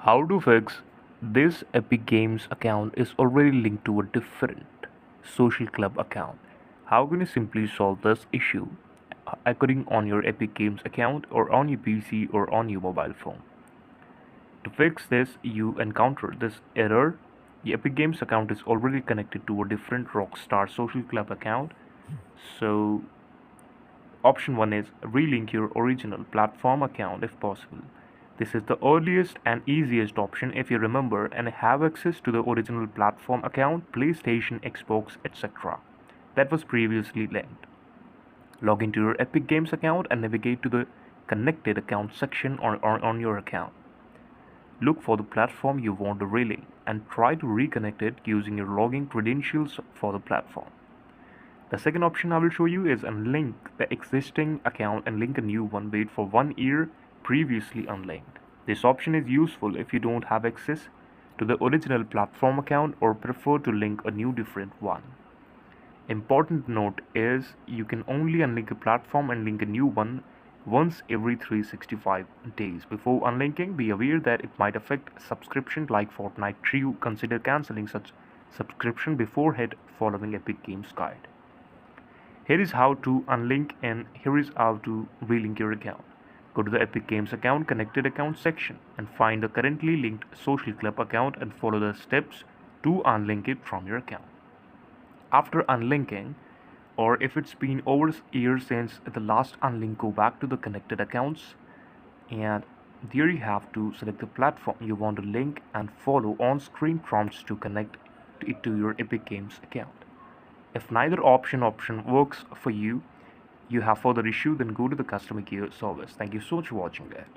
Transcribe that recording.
How to fix this Epic Games account is already linked to a different social club account. How can you simply solve this issue according on your Epic Games account or on your PC or on your mobile phone? To fix this, you encounter this error. The Epic Games account is already connected to a different Rockstar social club account. So option 1 is relink your original platform account if possible. This is the earliest and easiest option if you remember and have access to the original platform account, PlayStation, Xbox, etc. that was previously linked. Log into your Epic Games account and navigate to the connected account section on your account. Look for the platform you want to relink and try to reconnect it using your login credentials for the platform. The second option I will show you is unlink the existing account and link a new one. Wait for 1 year previously unlinked. This option is useful if you don't have access to the original platform account or prefer to link a new different one. Important note is you can only unlink a platform and link a new one once every 365 days. Before unlinking, be aware that it might affect subscription like Fortnite Trio. Consider cancelling such subscription beforehand following Epic Games Guide. Here is how to unlink and here is how to relink your account. Go to the Epic Games account connected account section and find the currently linked social club account and follow the steps to unlink it from your account. After unlinking, or if it's been over a year since the last unlink, go back to the connected accounts and there you have to select the platform you want to link and follow on-screen prompts to connect it to your Epic Games account. If neither option works for you, you have further issue, then go to the customer care service. Thank you so much for watching that.